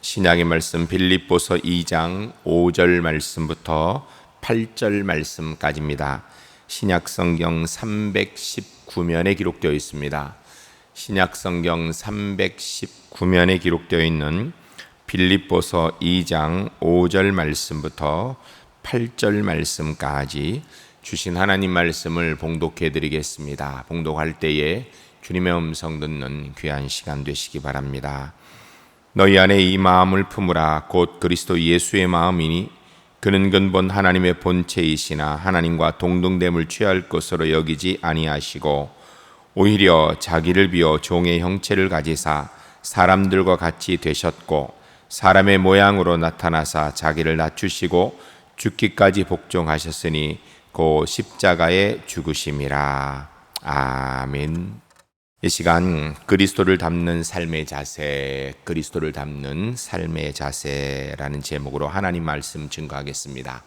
신약의 말씀 빌립보서 2장 5절 말씀부터 8절 말씀까지입니다. 신약 성경 319면에 기록되어 있습니다. 신약 성경 319면에 기록되어 있는 빌립보서 2장 5절 말씀부터 8절 말씀까지 주신 하나님 말씀을 봉독해 드리겠습니다. 봉독할 때에 주님의 음성 듣는 귀한 시간 되시기 바랍니다. 너희 안에 이 마음을 품으라. 곧 그리스도 예수의 마음이니 그는 근본 하나님의 본체이시나 하나님과 동등됨을 취할 것으로 여기지 아니하시고 오히려 자기를 비워 종의 형체를 가지사 사람들과 같이 되셨고 사람의 모양으로 나타나사 자기를 낮추시고 죽기까지 복종하셨으니 곧 십자가에 죽으심이라. 아멘. 이 시간 그리스도를 닮는 삶의 자세, 그리스도를 닮는 삶의 자세라는 제목으로 하나님 말씀 증거하겠습니다.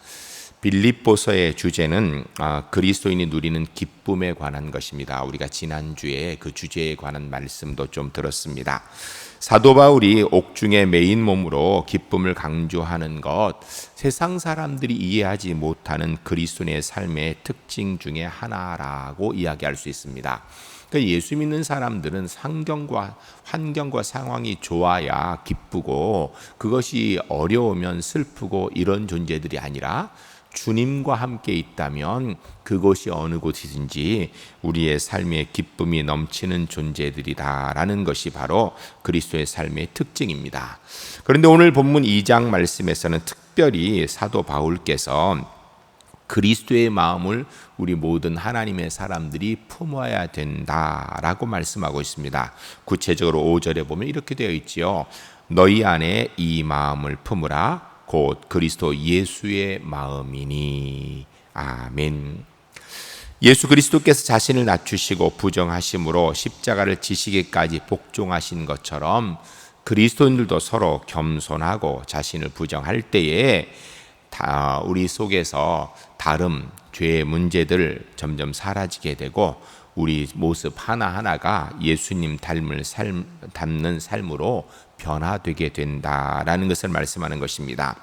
빌립보서의 주제는 그리스도인이 누리는 기쁨에 관한 것입니다. 우리가 지난주에 그 주제에 관한 말씀도 좀 들었습니다. 사도 바울이 옥중의 메인 몸으로 기쁨을 강조하는 것, 세상 사람들이 이해하지 못하는 그리스도인의 삶의 특징 중에 하나라고 이야기할 수 있습니다. 그러니까 예수 믿는 사람들은 환경과 상황이 좋아야 기쁘고 그것이 어려우면 슬프고 이런 존재들이 아니라 주님과 함께 있다면 그곳이 어느 곳이든지 우리의 삶에 기쁨이 넘치는 존재들이다라는 것이 바로 그리스도의 삶의 특징입니다. 그런데 오늘 본문 2장 말씀에서는 특별히 사도 바울께서 그리스도의 마음을 우리 모든 하나님의 사람들이 품어야 된다라고 말씀하고 있습니다. 구체적으로 5절에 보면 이렇게 되어 있지요. 너희 안에 이 마음을 품으라. 곧 그리스도 예수의 마음이니. 아멘. 예수 그리스도께서 자신을 낮추시고 부정하심으로 십자가를 지시기까지 복종하신 것처럼 그리스도인들도 서로 겸손하고 자신을 부정할 때에 우리 속에서 다름, 죄의 문제들 점점 사라지게 되고 우리 모습 하나하나가 예수님 닮는 삶으로 변화되게 된다라는 것을 말씀하는 것입니다.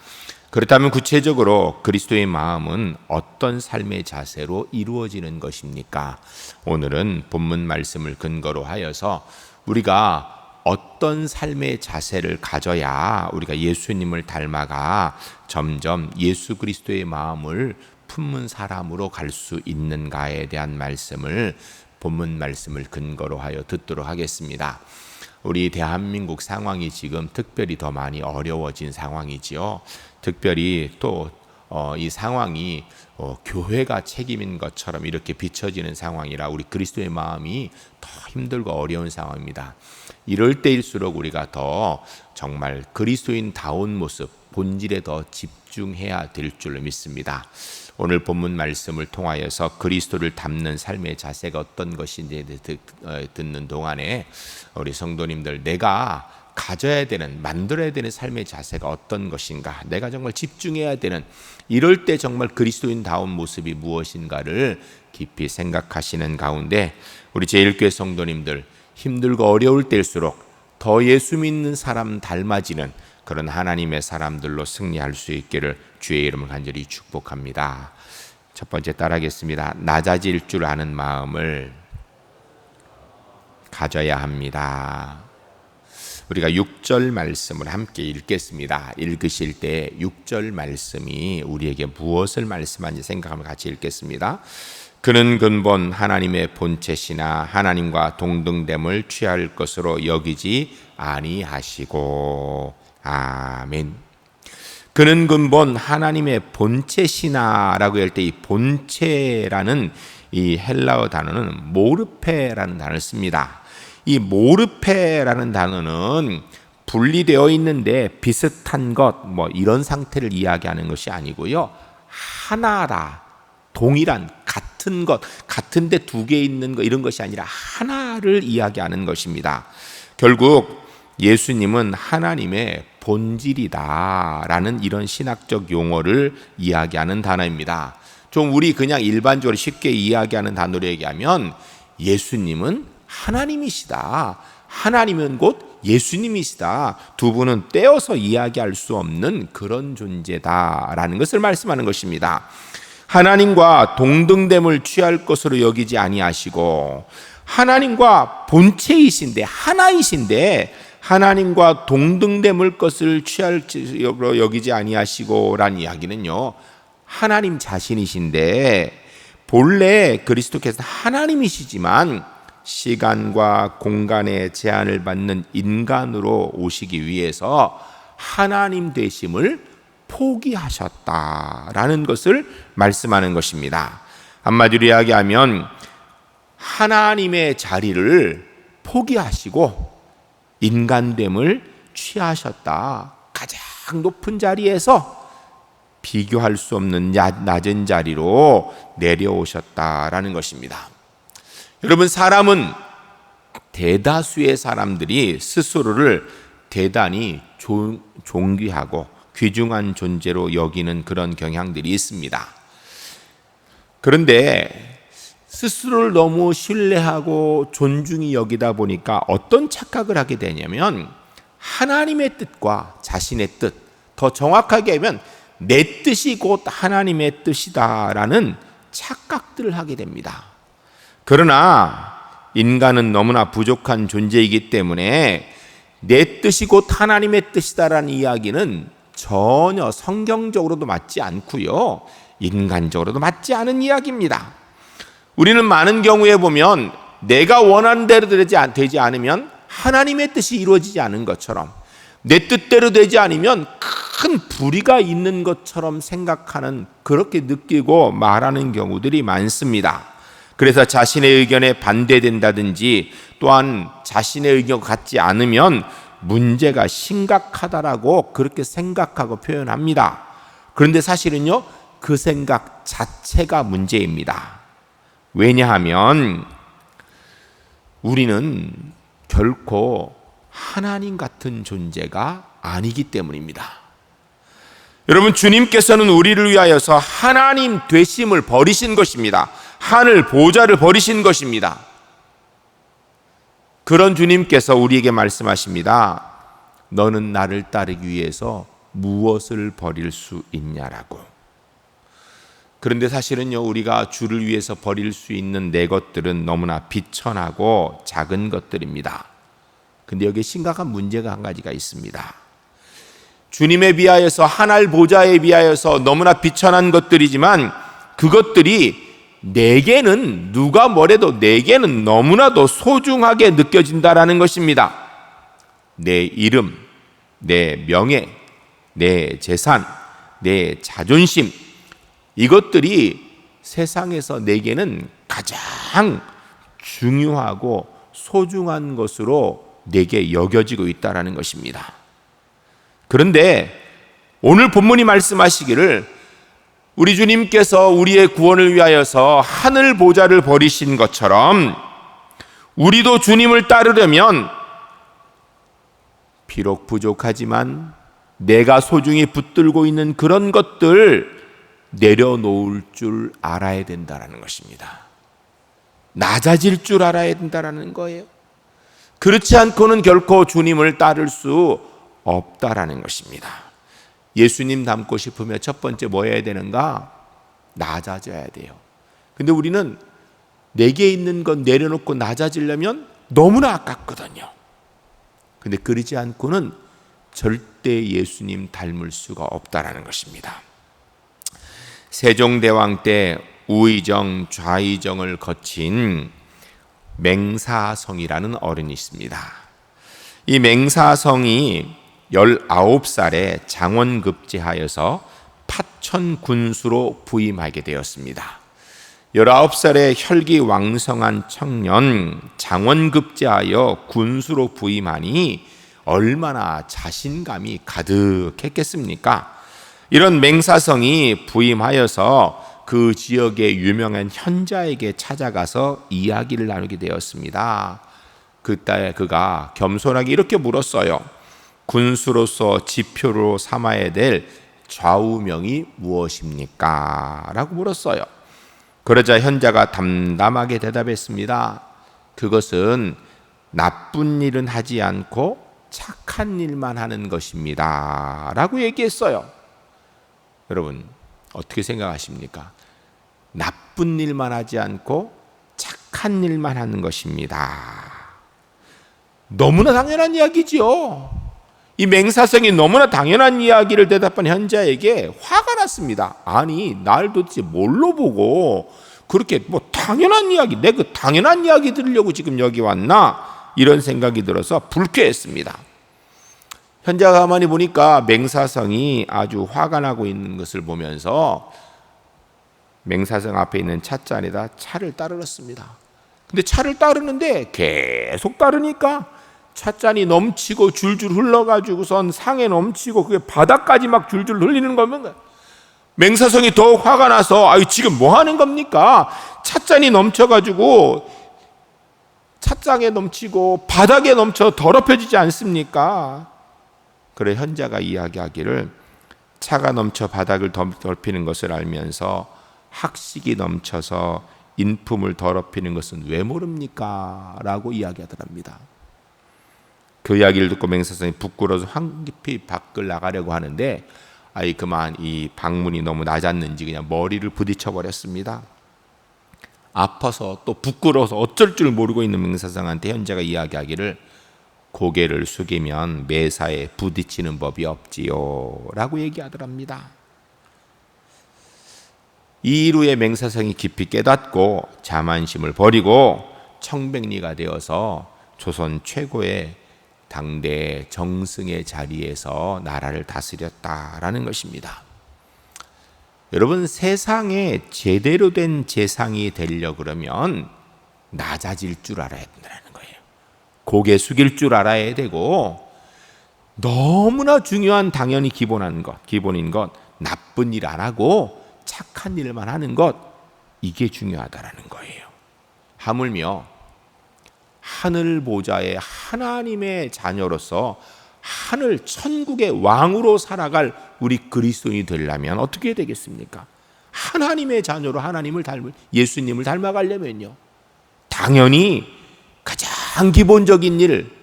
그렇다면 구체적으로 그리스도의 마음은 어떤 삶의 자세로 이루어지는 것입니까? 오늘은 본문 말씀을 근거로 하여서 우리가 어떤 삶의 자세를 가져야 우리가 예수님을 닮아가 점점 예수 그리스도의 마음을 품는 사람으로 갈 수 있는가에 대한 말씀을 본문 말씀을 근거로 하여 듣도록 하겠습니다. 우리 대한민국 상황이 지금 특별히 더 많이 어려워진 상황이지요. 특별히 또 이 상황이 교회가 책임인 것처럼 이렇게 비춰지는 상황이라 우리 그리스도의 마음이 더 힘들고 어려운 상황입니다. 이럴 때일수록 우리가 더 정말 그리스도인다운 모습, 본질에 더 집중해야 될 줄로 믿습니다. 오늘 본문 말씀을 통하여서 그리스도를 닮는 삶의 자세가 어떤 것인지 듣는 동안에 우리 성도님들 내가 가져야 되는, 만들어야 되는 삶의 자세가 어떤 것인가, 내가 정말 집중해야 되는, 이럴 때 정말 그리스도인다운 모습이 무엇인가를 깊이 생각하시는 가운데 우리 제1교회 성도님들 힘들고 어려울 때일수록 더 예수 믿는 사람 닮아지는 그런 하나님의 사람들로 승리할 수 있기를 주의 이름을 간절히 축복합니다. 첫 번째 따라하겠습니다. 낮아질 줄 아는 마음을 가져야 합니다. 우리가 6절 말씀을 함께 읽겠습니다. 읽으실 때 6절 말씀이 우리에게 무엇을 말씀하는지 생각하며 같이 읽겠습니다. 그는 근본 하나님의 본체시나 하나님과 동등됨을 취할 것으로 여기지 아니하시고. 아멘. 그는 근본 하나님의 본체시나라고 할 때 이 본체라는 이 헬라어 단어는 모르페라는 단어를 씁니다. 이 모르페라는 단어는 분리되어 있는데 비슷한 것, 이런 상태를 이야기하는 것이 아니고요. 하나라, 동일한, 같은 것, 같은데 두 개 있는 것, 이런 것이 아니라 하나를 이야기하는 것입니다. 결국 예수님은 하나님의 본질이다라는 이런 신학적 용어를 이야기하는 단어입니다. 좀 우리 그냥 일반적으로 쉽게 이야기하는 단어로 얘기하면 예수님은 하나님이시다. 하나님은 곧 예수님이시다. 두 분은 떼어서 이야기할 수 없는 그런 존재다라는 것을 말씀하는 것입니다. 하나님과 동등됨을 취할 것으로 여기지 아니하시고 하나님과 본체이신데 하나이신데 하나님과 동등됨을 것을 취할 것으로 여기지 아니하시고라는 이야기는요, 하나님 자신이신데 본래 그리스도께서 하나님이시지만 시간과 공간의 제한을 받는 인간으로 오시기 위해서 하나님 되심을 포기하셨다라는 것을 말씀하는 것입니다. 한마디로 이야기하면 하나님의 자리를 포기하시고 인간됨을 취하셨다. 가장 높은 자리에서 비교할 수 없는 낮은 자리로 내려오셨다라는 것입니다. 여러분, 사람은 대다수의 사람들이 스스로를 대단히 존귀하고 귀중한 존재로 여기는 그런 경향들이 있습니다. 그런데 스스로를 너무 신뢰하고 존중히 여기다 보니까 어떤 착각을 하게 되냐면 하나님의 뜻과 자신의 뜻, 더 정확하게 하면 내 뜻이 곧 하나님의 뜻이다라는 착각들을 하게 됩니다. 그러나 인간은 너무나 부족한 존재이기 때문에 내 뜻이 곧 하나님의 뜻이다라는 이야기는 전혀 성경적으로도 맞지 않고요, 인간적으로도 맞지 않은 이야기입니다. 우리는 많은 경우에 보면 내가 원하는 대로 되지 않으면 하나님의 뜻이 이루어지지 않은 것처럼, 내 뜻대로 되지 않으면 큰 불의가 있는 것처럼 생각하는, 그렇게 느끼고 말하는 경우들이 많습니다. 그래서 자신의 의견에 반대된다든지 또한 자신의 의견과 같지 않으면 문제가 심각하다라고 그렇게 생각하고 표현합니다. 그런데 사실은요, 그 생각 자체가 문제입니다. 왜냐하면 우리는 결코 하나님 같은 존재가 아니기 때문입니다. 여러분, 주님께서는 우리를 위하여서 하나님 되심을 버리신 것입니다. 하늘 보좌를 버리신 것입니다. 그런 주님께서 우리에게 말씀하십니다. 너는 나를 따르기 위해서 무엇을 버릴 수 있냐라고. 그런데 사실은요, 우리가 주를 위해서 버릴 수 있는 내 것들은 너무나 비천하고 작은 것들입니다. 근데 여기에 심각한 문제가 한 가지가 있습니다. 주님에 비하여서, 하늘 보좌에 비하여서 너무나 비천한 것들이지만 그것들이 내게는, 누가 뭐래도 내게는 너무나도 소중하게 느껴진다라는 것입니다. 내 이름, 내 명예, 내 재산, 내 자존심, 이것들이 세상에서 내게는 가장 중요하고 소중한 것으로 내게 여겨지고 있다는 것입니다. 그런데 오늘 본문이 말씀하시기를 우리 주님께서 우리의 구원을 위하여서 하늘 보좌를 버리신 것처럼 우리도 주님을 따르려면 비록 부족하지만 내가 소중히 붙들고 있는 그런 것들 내려놓을 줄 알아야 된다는 것입니다. 낮아질 줄 알아야 된다는 거예요. 그렇지 않고는 결코 주님을 따를 수 없다라는 것입니다. 예수님 닮고 싶으면 첫 번째 뭐 해야 되는가? 낮아져야 돼요. 근데 우리는 내게 있는 건 내려놓고 낮아지려면 너무나 아깝거든요. 근데 그러지 않고는 절대 예수님 닮을 수가 없다라는 것입니다. 세종대왕 때 우의정, 좌의정을 거친 맹사성이라는 어른이 있습니다. 이 맹사성이 19살에 장원급제하여서 파천 군수로 부임하게 되었습니다. 19살의 혈기왕성한 청년 장원급제하여 군수로 부임하니 얼마나 자신감이 가득했겠습니까? 이런 맹사성이 부임하여서 그 지역의 유명한 현자에게 찾아가서 이야기를 나누게 되었습니다. 그때 그가 겸손하게 이렇게 물었어요. 군수로서 지표로 삼아야 될 좌우명이 무엇입니까? 라고 물었어요. 그러자 현자가 담담하게 대답했습니다. 그것은 나쁜 일은 하지 않고 착한 일만 하는 것입니다 라고 얘기했어요. 여러분 어떻게 생각하십니까? 나쁜 일만 하지 않고 착한 일만 하는 것입니다. 너무나 당연한 이야기지요. 이 맹사성이 너무나 당연한 이야기를 대답한 현자에게 화가 났습니다. 아니 날 도대체 뭘로 보고 그렇게 뭐 당연한 이야기, 내 그 당연한 이야기 들으려고 지금 여기 왔나? 이런 생각이 들어서 불쾌했습니다. 현자가 가만히 보니까 맹사성이 아주 화가 나고 있는 것을 보면서 맹사성 앞에 있는 찻잔에다 차를 따르렀습니다. 근데 차를 따르는데 계속 따르니까 찻잔이 넘치고 줄줄 흘러가지고선 상에 넘치고 그게 바닥까지 막 줄줄 흘리는 거면 맹사성이 더욱 화가 나서 아유 지금 뭐 하는 겁니까? 찻잔이 넘쳐가지고 찻잔에 넘치고 바닥에 넘쳐 더럽혀지지 않습니까? 그래 현자가 이야기하기를 차가 넘쳐 바닥을 더럽히는 것을 알면서 학식이 넘쳐서 인품을 더럽히는 것은 왜 모릅니까? 라고 이야기하더랍니다. 그 이야기를 듣고 맹사성이 부끄러워서 황급히 밖을 나가려고 하는데 아이 그만 이 방문이 너무 낮았는지 그냥 머리를 부딪혀 버렸습니다. 아파서 또 부끄러워서 어쩔 줄 모르고 있는 맹사성한테 현자가 이야기하기를 고개를 숙이면 매사에 부딪히는 법이 없지요 라고 얘기하더랍니다. 이 이후에 맹사성이 깊이 깨닫고 자만심을 버리고 청백리가 되어서 조선 최고의 당대 정승의 자리에서 나라를 다스렸다라는 것입니다. 여러분 세상에 제대로 된 재상이 되려고 그러면 낮아질 줄 알아야 된다는 거예요. 고개 숙일 줄 알아야 되고 너무나 중요한 당연히 기본인 것 나쁜 일 안 하고 착한 일만 하는 것 이게 중요하다라는 거예요. 하물며 하늘 보좌의 하나님의 자녀로서 하늘 천국의 왕으로 살아갈 우리 그리스도인이 되려면 어떻게 되겠습니까? 하나님의 자녀로 하나님을 닮을 예수님을 닮아가려면요 당연히 가장 기본적인 일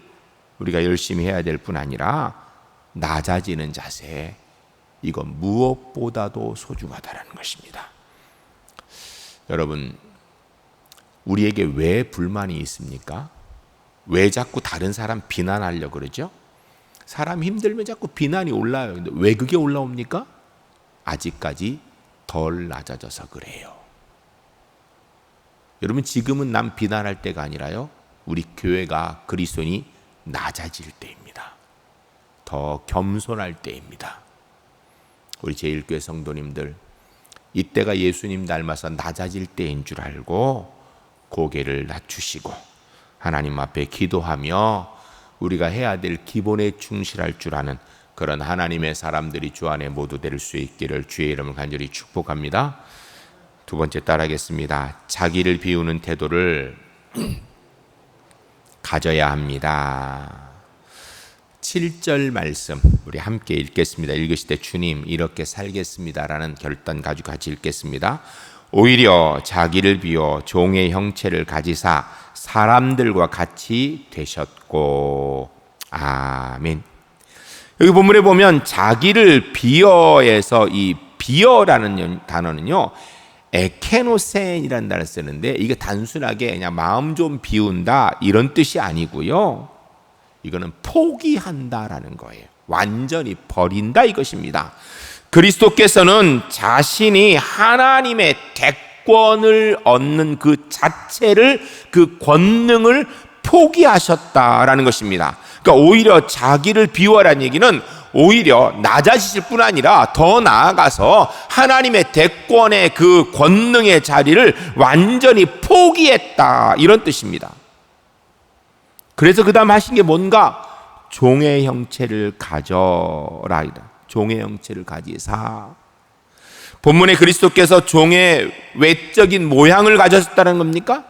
우리가 열심히 해야 될 뿐 아니라 낮아지는 자세 이건 무엇보다도 소중하다는 것입니다. 여러분 우리에게 왜 불만이 있습니까? 왜 자꾸 다른 사람 비난하려고 그러죠? 사람 힘들면 자꾸 비난이 올라요. 근데 왜 그게 올라옵니까? 아직까지 덜 낮아져서 그래요. 여러분 지금은 남 비난할 때가 아니라요 우리 교회가 그리스도인이 낮아질 때입니다. 더 겸손할 때입니다. 우리 제1교회 성도님들 이때가 예수님 닮아서 낮아질 때인 줄 알고 고개를 낮추시고 하나님 앞에 기도하며 우리가 해야 될 기본에 충실할 줄 아는 그런 하나님의 사람들이 주 안에 모두 될 수 있기를 주의 이름을 간절히 축복합니다. 두 번째 따라하겠습니다. 자기를 비우는 태도를 가져야 합니다. 7절 말씀 우리 함께 읽겠습니다. 읽으실 때 주님 이렇게 살겠습니다라는 결단 가지고 같이 읽겠습니다. 오히려 자기를 비워 종의 형체를 가지사 사람들과 같이 되셨고 아멘. 여기 본문에 보면 자기를 비어에서 이 비어라는 단어는요 에케노센이라는 단어를 쓰는데 이게 단순하게 그냥 마음 좀 비운다 이런 뜻이 아니고요 이거는 포기한다라는 거예요. 완전히 버린다 이것입니다. 그리스도께서는 자신이 하나님의 대권을 얻는 그 자체를 그 권능을 포기하셨다라는 것입니다. 그러니까 오히려 자기를 비워라는 얘기는 오히려 낮아지실 뿐 아니라 더 나아가서 하나님의 대권의 그 권능의 자리를 완전히 포기했다 이런 뜻입니다. 그래서 그 다음 하신 게 뭔가 종의 형체를 가져라. 종의 형체를 가지사. 본문에 그리스도께서 종의 외적인 모양을 가졌다는 겁니까?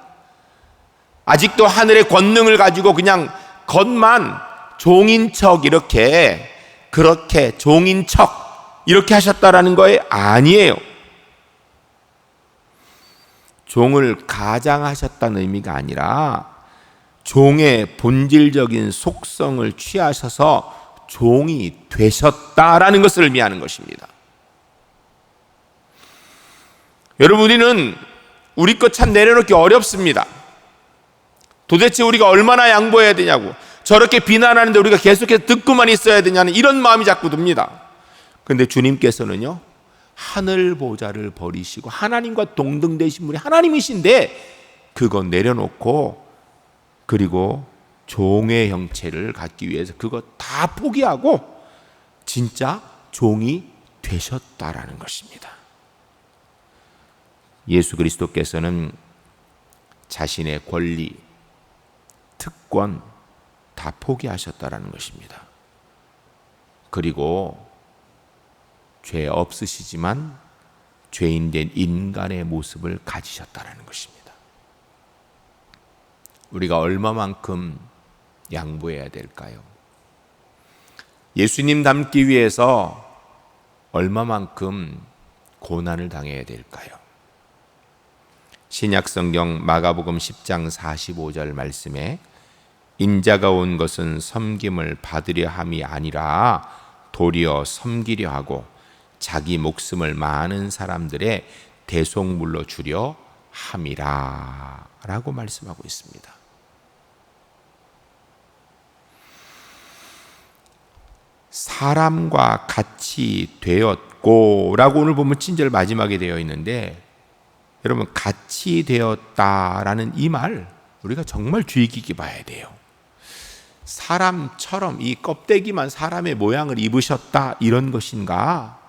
아직도 하늘의 권능을 가지고 그냥 겉만 종인 척 그렇게 종인 척 이렇게 하셨다라는 거예요? 아니에요. 종을 가장하셨다는 의미가 아니라 종의 본질적인 속성을 취하셔서 종이 되셨다라는 것을 의미하는 것입니다. 여러분, 우리는 우리 것 참 내려놓기 어렵습니다. 도대체 우리가 얼마나 양보해야 되냐고, 저렇게 비난하는데 우리가 계속해서 듣고만 있어야 되냐는 이런 마음이 자꾸 듭니다. 그런데 주님께서는요, 하늘 보좌를 버리시고 하나님과 동등되신 분이 하나님이신데 그거 내려놓고, 그리고 종의 형체를 갖기 위해서 그거 다 포기하고 진짜 종이 되셨다라는 것입니다. 예수 그리스도께서는 자신의 권리, 특권 다 포기하셨다라는 것입니다. 그리고 죄 없으시지만 죄인된 인간의 모습을 가지셨다라는 것입니다. 우리가 얼마만큼 양보해야 될까요? 예수님 닮기 위해서 얼마만큼 고난을 당해야 될까요? 신약성경 마가복음 10장 45절 말씀에 인자가 온 것은 섬김을 받으려 함이 아니라 도리어 섬기려 하고 자기 목숨을 많은 사람들의 대속물로 주려 함이라 라고 말씀하고 있습니다. 사람과 같이 되었고 라고 오늘 보면 친절 마지막에 되어 있는데, 여러분, 같이 되었다라는 이 말 우리가 정말 주의 깊게 봐야 돼요. 사람처럼 이 껍데기만 사람의 모양을 입으셨다 이런 것인가?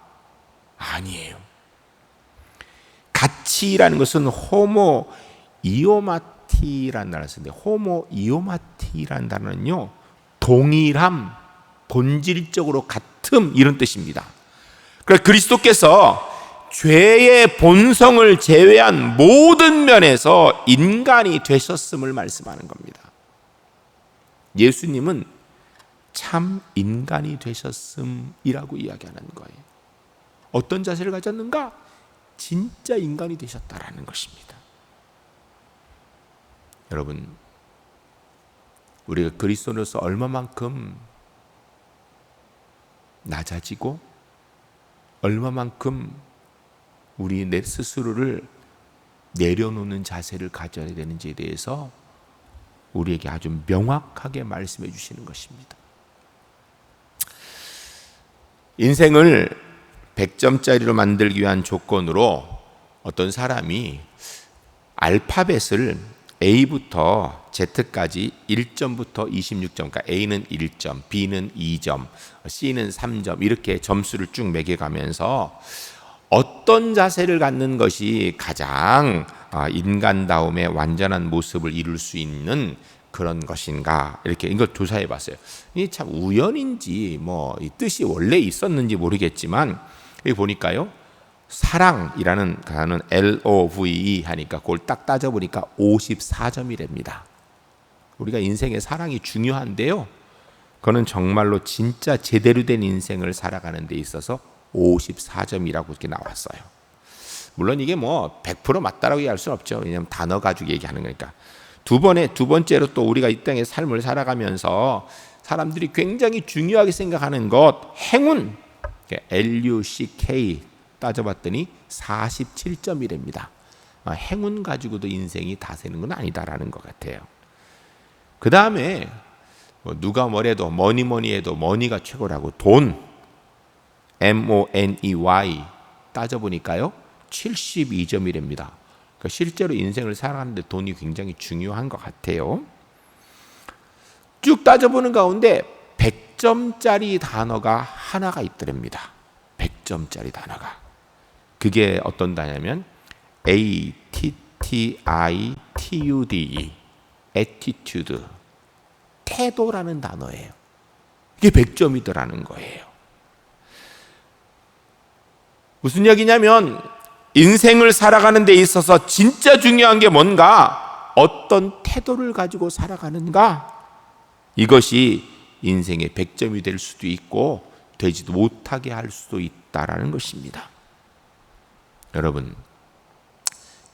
아니에요. 같이라는 것은 호모 이오마티라는 단어를 쓰는데, 호모 이오마티라는 단어는요, 동일함, 본질적으로 같음 이런 뜻입니다. 그러니까 그리스도께서 죄의 본성을 제외한 모든 면에서 인간이 되셨음을 말씀하는 겁니다. 예수님은 참 인간이 되셨음이라고 이야기하는 거예요. 어떤 자세를 가졌는가? 진짜 인간이 되셨다라는 것입니다. 여러분, 우리가 그리스도로서 얼마만큼 낮아지고 얼마만큼 우리 내 스스로를 내려놓는 자세를 가져야 되는지에 대해서 우리에게 아주 명확하게 말씀해 주시는 것입니다. 인생을 100점짜리로 만들기 위한 조건으로 어떤 사람이 알파벳을 A부터 Z까지 1점부터 26점, 그러니까 A는 1점, B는 2점, C는 3점 이렇게 점수를 쭉 매겨가면서 어떤 자세를 갖는 것이 가장 인간다움의 완전한 모습을 이룰 수 있는 그런 것인가, 이렇게 이걸 조사해 봤어요. 이게 참 우연인지 뭐 이 뜻이 원래 있었는지 모르겠지만, 여기 보니까요, 사랑이라는 단어는 LOVE 하니까 그걸 딱 따져보니까 54점이랍니다. 우리가 인생에 사랑이 중요한데요, 그거는 정말로 진짜 제대로 된 인생을 살아가는 데 있어서 54점이라고 이렇게 나왔어요. 물론 이게 뭐 100% 맞다라고 얘기할 수는 없죠. 왜냐하면 단어 가지고 얘기하는 거니까. 두 번째로 또 우리가 이 땅의 삶을 살아가면서 사람들이 굉장히 중요하게 생각하는 것, 행운, LUCK 따져봤더니 47점이랍니다. 행운 가지고도 인생이 다 세는 건 아니다라는 것 같아요. 그 다음에 누가 뭐래도 뭐니 해도 머니가 최고라고, 돈, MONEY 따져보니까요 72점이랍니다. 그러니까 실제로 인생을 살아가는데 돈이 굉장히 중요한 것 같아요. 쭉 따져보는 가운데 100점짜리 단어가 하나가 있더랍니다. 100점짜리 단어가. 그게 어떤 단어냐면 ATTITUDE, attitude, 태도라는 단어예요. 이게 100점이더라는 거예요. 무슨 얘기냐면 인생을 살아가는 데 있어서 진짜 중요한 게 뭔가, 어떤 태도를 가지고 살아가는가, 이것이 인생의 100점이 될 수도 있고 되지도 못하게 할 수도 있다라는 것입니다. 여러분,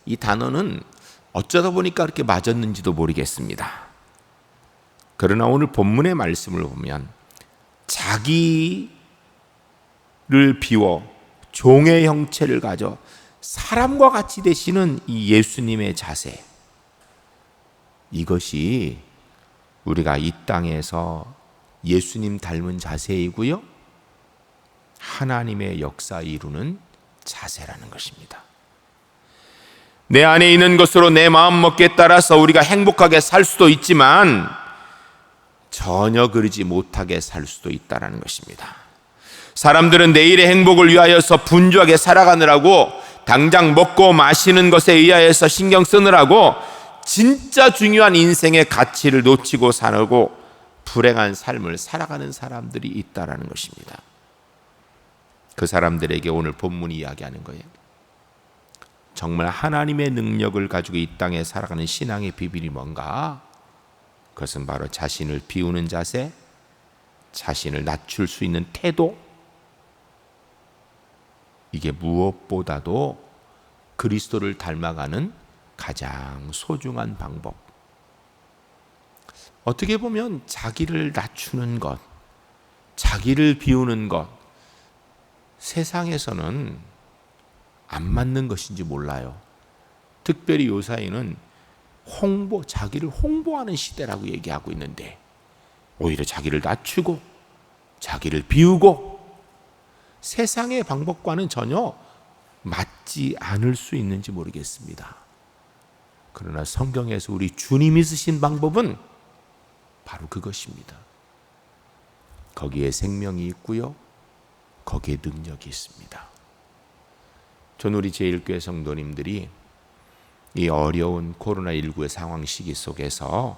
이 단어는 어쩌다 보니까 그렇게 맞았는지도 모르겠습니다. 그러나 오늘 본문의 말씀을 보면 자기를 비워 종의 형체를 가져 사람과 같이 되시는 이 예수님의 자세, 이것이 우리가 이 땅에서 예수님 닮은 자세이고요, 하나님의 역사 이루는 자세라는 것입니다. 내 안에 있는 것으로 내 마음먹기에 따라서 우리가 행복하게 살 수도 있지만 전혀 그러지 못하게 살 수도 있다는 것입니다. 사람들은 내일의 행복을 위하여서 분주하게 살아가느라고, 당장 먹고 마시는 것에 의하여서 신경 쓰느라고 진짜 중요한 인생의 가치를 놓치고 살고 불행한 삶을 살아가는 사람들이 있다는 것입니다. 그 사람들에게 오늘 본문이 이야기하는 거예요. 정말 하나님의 능력을 가지고 이 땅에 살아가는 신앙의 비밀이 뭔가? 그것은 바로 자신을 비우는 자세, 자신을 낮출 수 있는 태도, 이게 무엇보다도 그리스도를 닮아가는 가장 소중한 방법. 어떻게 보면 자기를 낮추는 것, 자기를 비우는 것, 세상에서는 안 맞는 것인지 몰라요. 특별히 요사이는 자기를 홍보하는 시대라고 얘기하고 있는데, 오히려 자기를 낮추고 자기를 비우고 세상의 방법과는 전혀 맞지 않을 수 있는지 모르겠습니다. 그러나 성경에서 우리 주님이 쓰신 방법은 바로 그것입니다. 거기에 생명이 있고요, 거기에 능력이 있습니다. 전 우리 제1교회 성도님들이 이 어려운 코로나19의 상황 시기 속에서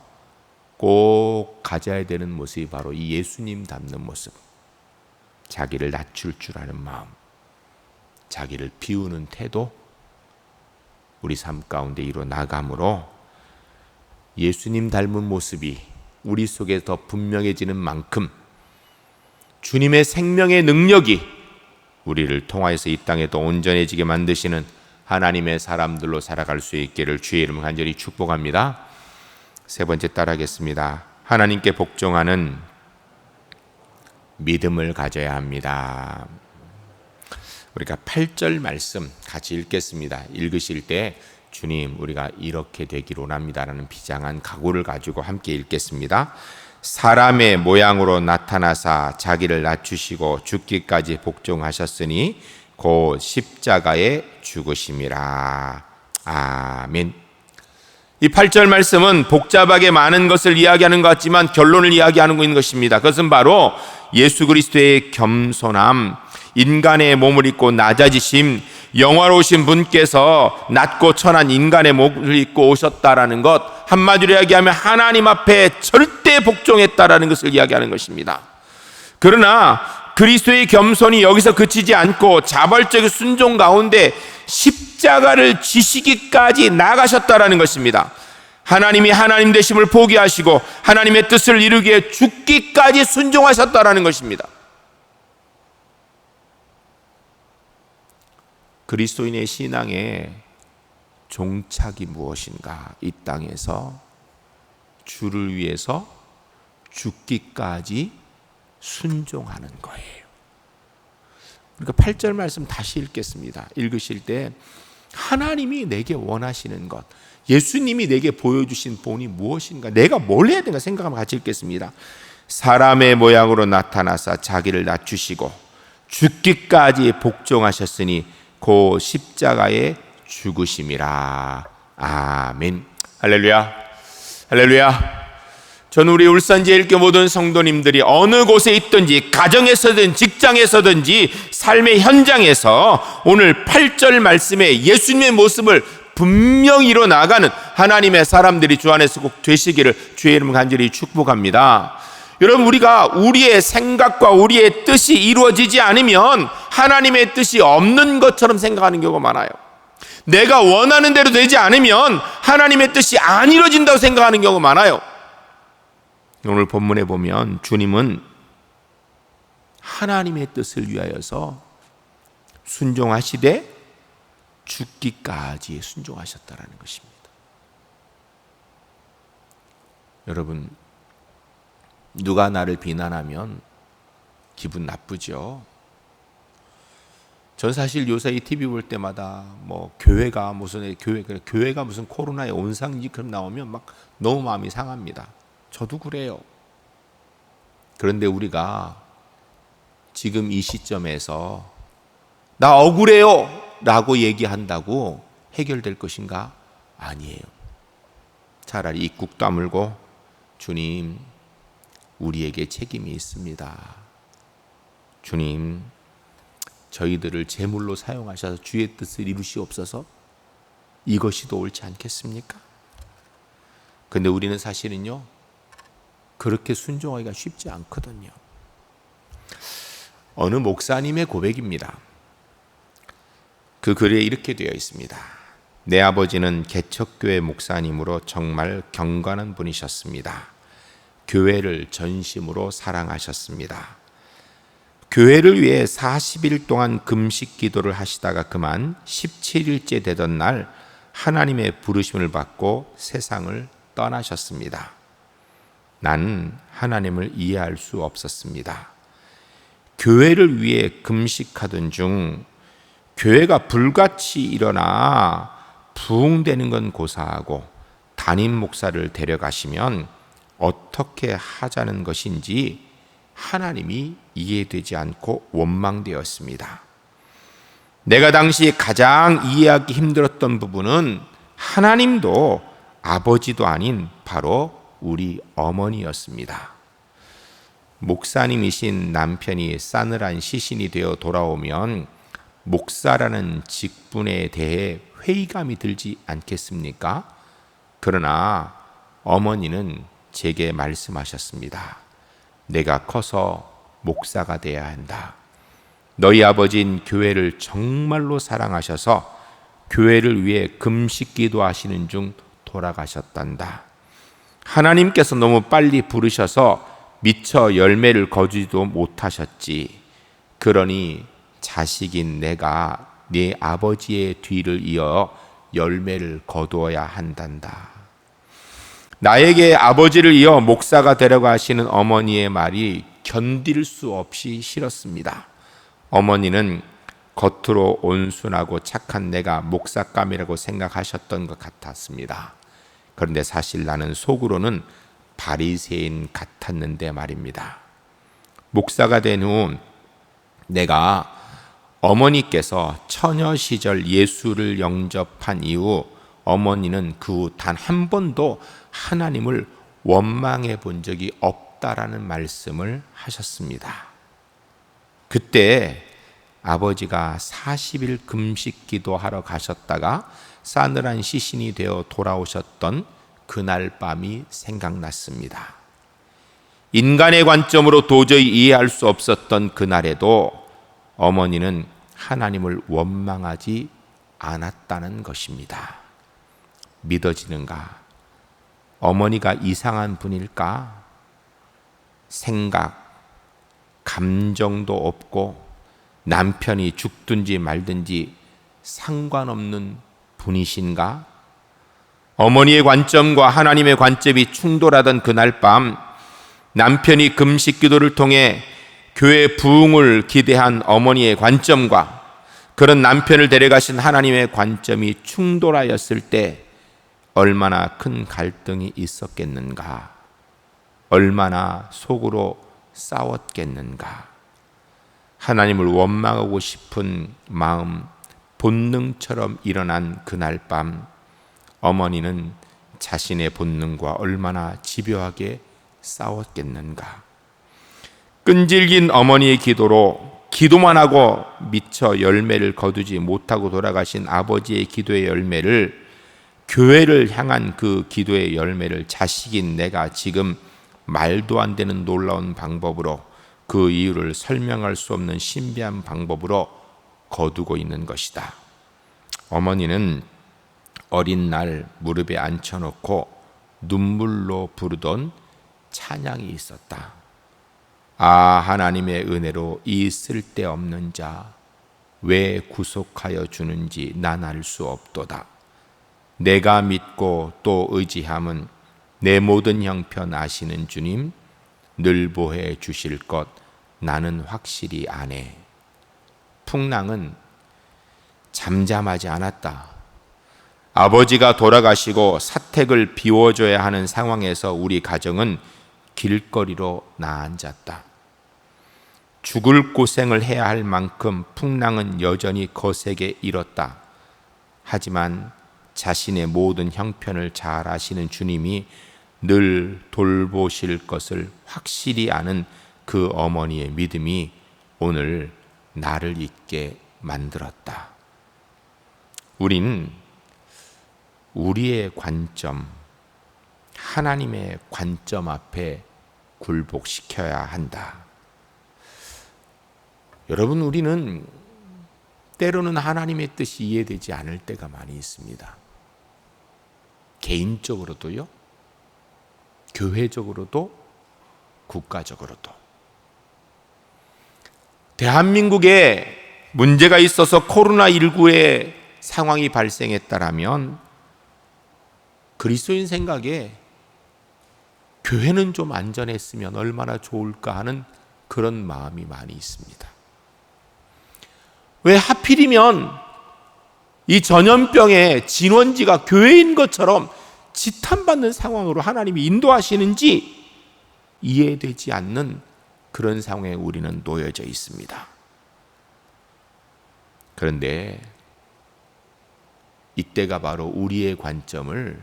꼭 가져야 되는 모습이 바로 이 예수님 닮는 모습, 자기를 낮출 줄 아는 마음, 자기를 비우는 태도, 우리 삶 가운데 이루어나감으로 예수님 닮은 모습이 우리 속에 더 분명해지는 만큼 주님의 생명의 능력이 우리를 통하여서 이 땅에 더 온전해지게 만드시는 하나님의 사람들로 살아갈 수 있기를 주의 이름 간절히 축복합니다. 세 번째 따라하겠습니다. 하나님께 복종하는 믿음을 가져야 합니다. 우리가 8절 말씀 같이 읽겠습니다. 읽으실 때 주님, 우리가 이렇게 되기를 원합니다라는 비장한 각오를 가지고 함께 읽겠습니다. 사람의 모양으로 나타나사 자기를 낮추시고 죽기까지 복종하셨으니 곧 십자가에 죽으심이라. 아멘. 이 8절 말씀은 복잡하게 많은 것을 이야기하는 것 같지만 결론을 이야기하는 것입니다. 그것은 바로 예수 그리스도의 겸손함, 인간의 몸을 입고 낮아지심, 영화로우신 분께서 낮고 천한 인간의 몸을 입고 오셨다라는 것, 한마디로 이야기하면 하나님 앞에 절대 복종했다라는 것을 이야기하는 것입니다. 그러나 그리스도의 겸손이 여기서 그치지 않고 자발적인 순종 가운데 십자가를 지시기까지 나가셨다라는 것입니다. 하나님이 하나님 되심을 포기하시고 하나님의 뜻을 이루기 위해 죽기까지 순종하셨다라는 것입니다. 그리스도인의 신앙의 종착이 무엇인가? 이 땅에서 주를 위해서 죽기까지 순종하는 거예요. 그러니까 8절 말씀 다시 읽겠습니다. 읽으실 때 하나님이 내게 원하시는 것, 예수님이 내게 보여주신 본이 무엇인가, 내가 뭘 해야 되는가 생각하면 같이 읽겠습니다. 사람의 모양으로 나타나사 자기를 낮추시고 죽기까지 복종하셨으니 그 십자가에 죽으심이라. 아멘. 할렐루야. 할렐루야. 저는 우리 울산 제1교회 모든 성도님들이 어느 곳에 있든지, 가정에서든 직장에서든지 삶의 현장에서 오늘 8절 말씀에 예수님의 모습을 분명히 이뤄나가는 하나님의 사람들이 주 안에서 꼭 되시기를 주의 이름 간절히 축복합니다. 여러분, 우리가 우리의 생각과 우리의 뜻이 이루어지지 않으면 하나님의 뜻이 없는 것처럼 생각하는 경우가 많아요. 내가 원하는 대로 되지 않으면 하나님의 뜻이 안 이루어진다고 생각하는 경우가 많아요. 오늘 본문에 보면 주님은 하나님의 뜻을 위하여서 순종하시되 죽기까지 순종하셨다라는 것입니다. 여러분, 누가 나를 비난하면 기분 나쁘죠. 전 사실 요새 이 TV 볼 때마다 교회가 무슨 코로나의 온상지처럼 나오면 막 너무 마음이 상합니다. 저도 그래요. 그런데 우리가 지금 이 시점에서 나 억울해요 라고 얘기한다고 해결될 것인가? 아니에요. 차라리 입국 다물고 주님, 우리에게 책임이 있습니다. 주님, 저희들을 제물로 사용하셔서 주의 뜻을 이루시옵소서. 이것이 더 옳지 않겠습니까? 근데 우리는 사실은요, 그렇게 순종하기가 쉽지 않거든요. 어느 목사님의 고백입니다. 그 글에 이렇게 되어 있습니다. 내 아버지는 개척교회 목사님으로 정말 경건한 분이셨습니다. 교회를 전심으로 사랑하셨습니다. 교회를 위해 40일 동안 금식 기도를 하시다가 그만 17일째 되던 날 하나님의 부르심을 받고 세상을 떠나셨습니다. 난 하나님을 이해할 수 없었습니다. 교회를 위해 금식하던 중 교회가 불같이 일어나 부흥되는 건 고사하고 담임 목사를 데려가시면 어떻게 하자는 것인지 하나님이 이해되지 않고 원망되었습니다. 내가 당시 가장 이해하기 힘들었던 부분은 하나님도 아버지도 아닌 바로 우리 어머니였습니다. 목사님이신 남편이 싸늘한 시신이 되어 돌아오면 목사라는 직분에 대해 회의감이 들지 않겠습니까? 그러나 어머니는 제게 말씀하셨습니다. 내가 커서 목사가 되어야 한다. 너희 아버지는 교회를 정말로 사랑하셔서 교회를 위해 금식 기도하시는 중 돌아가셨단다. 하나님께서 너무 빨리 부르셔서 미처 열매를 거두지도 못하셨지. 그러니 자식인 내가 네 아버지의 뒤를 이어 열매를 거두어야 한단다. 나에게 아버지를 이어 목사가 되려고 하시는 어머니의 말이 견딜 수 없이 싫었습니다. 어머니는 겉으로 온순하고 착한 내가 목사감이라고 생각하셨던 것 같았습니다. 그런데 사실 나는 속으로는 바리새인 같았는데 말입니다. 목사가 된 후 내가 어머니께서 처녀 시절 예수를 영접한 이후 어머니는 그 후 단 한 번도 하나님을 원망해 본 적이 없다라는 말씀을 하셨습니다. 그때 아버지가 40일 금식 기도하러 가셨다가 싸늘한 시신이 되어 돌아오셨던 그날 밤이 생각났습니다. 인간의 관점으로 도저히 이해할 수 없었던 그날에도 어머니는 하나님을 원망하지 않았다는 것입니다. 믿어지는가? 어머니가 이상한 분일까? 생각, 감정도 없고 남편이 죽든지 말든지 상관없는 분이신가? 어머니의 관점과 하나님의 관점이 충돌하던 그날 밤 남편이 금식 기도를 통해 교회 부흥을 기대한 어머니의 관점과 그런 남편을 데려가신 하나님의 관점이 충돌하였을 때 얼마나 큰 갈등이 있었겠는가? 얼마나 속으로 싸웠겠는가? 하나님을 원망하고 싶은 마음 본능처럼 일어난 그날 밤 어머니는 자신의 본능과 얼마나 집요하게 싸웠겠는가? 끈질긴 어머니의 기도로 기도만 하고 미처 열매를 거두지 못하고 돌아가신 아버지의 기도의 열매를, 교회를 향한 그 기도의 열매를 자식인 내가 지금 말도 안 되는 놀라운 방법으로, 그 이유를 설명할 수 없는 신비한 방법으로 거두고 있는 것이다. 어머니는 어린 날 무릎에 앉혀놓고 눈물로 부르던 찬양이 있었다. 아, 하나님의 은혜로 이 쓸데없는 자 왜 구속하여 주는지 난 알 수 없도다. 내가 믿고 또 의지함은 내 모든 형편 아시는 주님, 늘 보해 주실 것 나는 확실히 아네. 풍랑은 잠잠하지 않았다. 아버지가 돌아가시고 사택을 비워줘야 하는 상황에서 우리 가정은 길거리로 나앉았다. 죽을 고생을 해야 할 만큼 풍랑은 여전히 거세게 일었다. 하지만 자신의 모든 형편을 잘 아시는 주님이 늘 돌보실 것을 확실히 아는 그 어머니의 믿음이 오늘 나를 있게 만들었다. 우린 우리의 관점, 하나님의 관점 앞에 굴복시켜야 한다. 여러분, 우리는 때로는 하나님의 뜻이 이해되지 않을 때가 많이 있습니다. 개인적으로도요, 교회적으로도, 국가적으로도. 대한민국에 문제가 있어서 코로나19의 상황이 발생했다라면 그리스도인 생각에 교회는 좀 안전했으면 얼마나 좋을까 하는 그런 마음이 많이 있습니다. 왜 하필이면 이 전염병의 진원지가 교회인 것처럼 지탄받는 상황으로 하나님이 인도하시는지 이해되지 않는 그런 상황에 우리는 놓여져 있습니다. 그런데 이때가 바로 우리의 관점을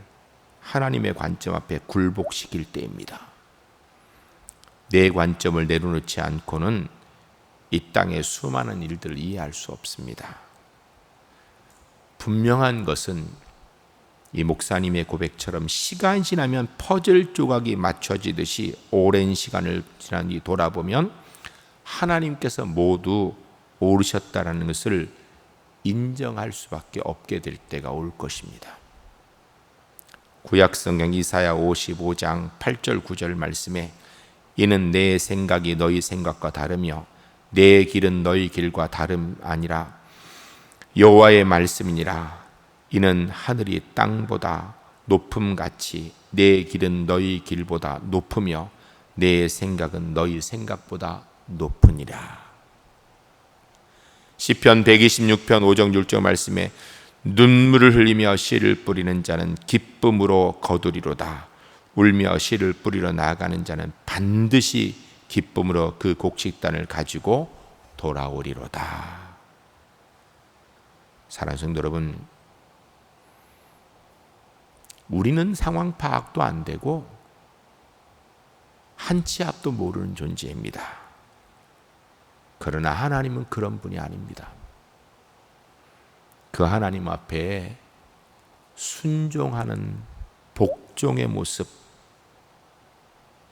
하나님의 관점 앞에 굴복시킬 때입니다. 내 관점을 내려놓지 않고는 이 땅의 수많은 일들을 이해할 수 없습니다. 분명한 것은 이 목사님의 고백처럼 시간 지나면 퍼즐 조각이 맞춰지듯이 오랜 시간을 지난 뒤 돌아보면 하나님께서 모두 오르셨다라는 것을 인정할 수밖에 없게 될 때가 올 것입니다. 구약성경 이사야 55장 8절 9절 말씀에 이는 내 생각이 너희 생각과 다르며 내 길은 너희 길과 다름 아니라 여호와의 말씀이니라. 이는 하늘이 땅보다 높음같이 내 길은 너희 길보다 높으며 내 생각은 너희 생각보다 높으니라. 시편 126편 5절 6절 말씀에 눈물을 흘리며 씨를 뿌리는 자는 기쁨으로 거두리로다. 울며 씨를 뿌리러 나아가는 자는 반드시 기쁨으로 그 곡식단을 가지고 돌아오리로다. 사랑하는 성도 여러분, 우리는 상황 파악도 안 되고 한 치 앞도 모르는 존재입니다. 그러나 하나님은 그런 분이 아닙니다. 그 하나님 앞에 순종하는 복종의 모습,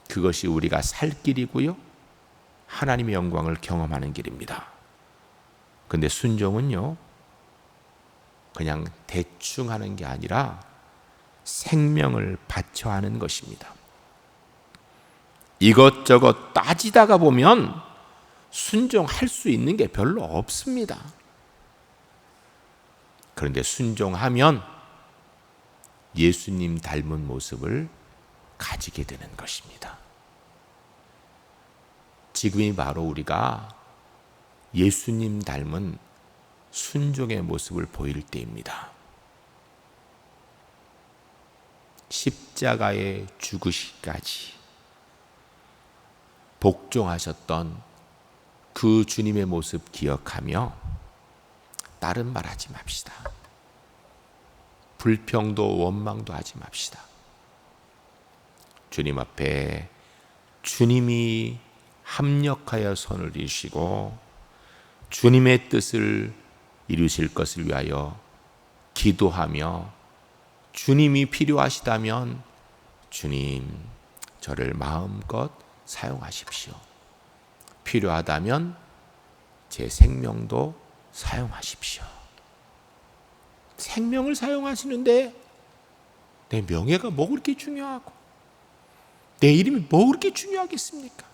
그것이 우리가 살 길이고요, 하나님의 영광을 경험하는 길입니다. 그런데 순종은요, 그냥 대충 하는 게 아니라 생명을 바쳐 하는 것입니다. 이것저것 따지다가 보면 순종할 수 있는 게 별로 없습니다. 그런데 순종하면 예수님 닮은 모습을 가지게 되는 것입니다. 지금이 바로 우리가 예수님 닮은 순종의 모습을 보일 때입니다. 십자가에 죽으시기까지 복종하셨던 그 주님의 모습 기억하며 다른 말 하지 맙시다. 불평도 원망도 하지 맙시다. 주님 앞에 주님이 합력하여 선을 이루시고 주님의 뜻을 이루실 것을 위하여 기도하며 주님이 필요하시다면 주님, 저를 마음껏 사용하십시오. 필요하다면 제 생명도 사용하십시오. 생명을 사용하시는데 내 명예가 뭐 그렇게 중요하고 내 이름이 뭐 그렇게 중요하겠습니까?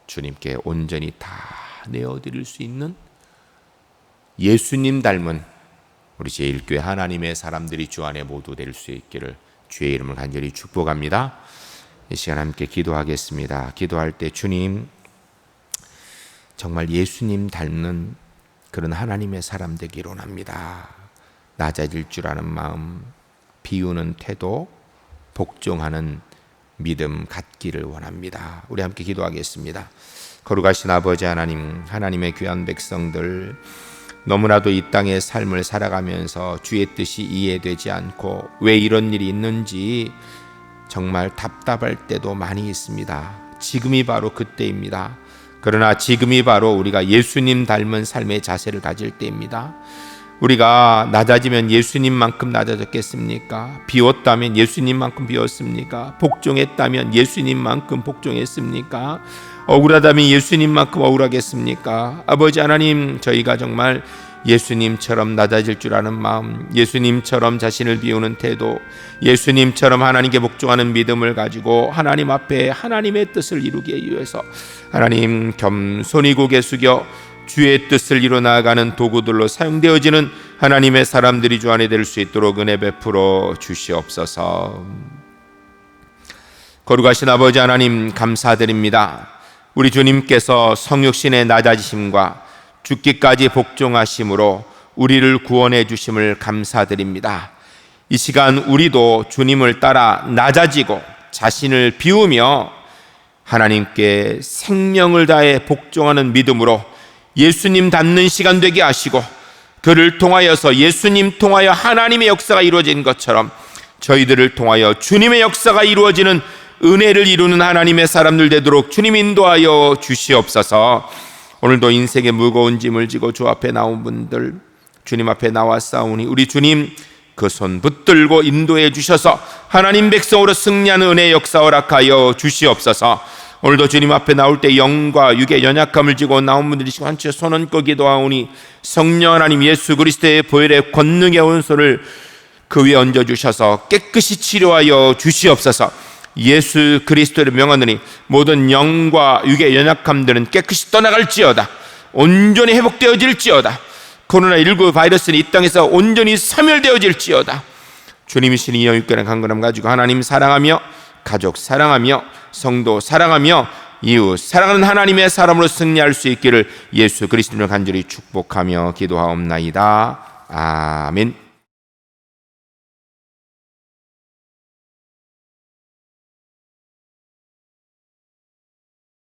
주님께 온전히 다 내어드릴 수 있는 예수님 닮은 우리 제1교회 하나님의 사람들이 주 안에 모두 될 수 있기를 주의 이름을 간절히 축복합니다. 이 시간 함께 기도하겠습니다. 기도할 때 주님, 정말 예수님 닮는 그런 하나님의 사람 되기를 원합니다. 낮아질 줄 아는 마음, 비우는 태도, 복종하는 믿음 갖기를 원합니다. 우리 함께 기도하겠습니다. 거룩하신 아버지 하나님, 하나님의 귀한 백성들, 너무나도 이 땅의 삶을 살아가면서 주의 뜻이 이해되지 않고 왜 이런 일이 있는지 정말 답답할 때도 많이 있습니다. 지금이 바로 그때입니다. 그러나 지금이 바로 우리가 예수님 닮은 삶의 자세를 가질 때입니다. 우리가 낮아지면 예수님만큼 낮아졌겠습니까? 비웠다면 예수님만큼 비웠습니까? 복종했다면 예수님만큼 복종했습니까? 억울하다면 예수님만큼 억울하겠습니까? 아버지 하나님, 저희가 정말 예수님처럼 낮아질 줄 아는 마음, 예수님처럼 자신을 비우는 태도, 예수님처럼 하나님께 복종하는 믿음을 가지고 하나님 앞에 하나님의 뜻을 이루기 위해서 하나님 겸손히 고개 숙여 주의 뜻을 이뤄 나아가는 도구들로 사용되어지는 하나님의 사람들이 주 안에 될 수 있도록 은혜 베풀어 주시옵소서. 거룩하신 아버지 하나님, 감사드립니다. 우리 주님께서 성육신의 낮아지심과 죽기까지 복종하심으로 우리를 구원해 주심을 감사드립니다. 이 시간 우리도 주님을 따라 낮아지고 자신을 비우며 하나님께 생명을 다해 복종하는 믿음으로 예수님 닮는 시간 되게 하시고, 그를 통하여서 예수님 통하여 하나님의 역사가 이루어진 것처럼 저희들을 통하여 주님의 역사가 이루어지는 은혜를 이루는 하나님의 사람들 되도록 주님 인도하여 주시옵소서. 오늘도 인생의 무거운 짐을 지고 주 앞에 나온 분들, 주님 앞에 나왔사오니 우리 주님 그 손 붙들고 인도해 주셔서 하나님 백성으로 승리하는 은혜의 역사 허락하여 주시옵소서. 오늘도 주님 앞에 나올 때 영과 육의 연약함을 지고 나온 분들이시고 한 채 손 얹고 기도하오니 성령 하나님 예수 그리스도의 보혈의 권능의 오른손을 그 위에 얹어주셔서 깨끗이 치료하여 주시옵소서. 예수 그리스도를 명하노니 모든 영과 육의 연약함들은 깨끗이 떠나갈지어다. 온전히 회복되어질지어다. 코로나19 바이러스는 이 땅에서 온전히 사멸되어질지어다. 주님이신 영육간의 강건함 가지고 하나님 사랑하며 가족 사랑하며 성도 사랑하며 이웃 사랑하는 하나님의 사람으로 승리할 수 있기를 예수 그리스도를 간절히 축복하며 기도하옵나이다. 아멘.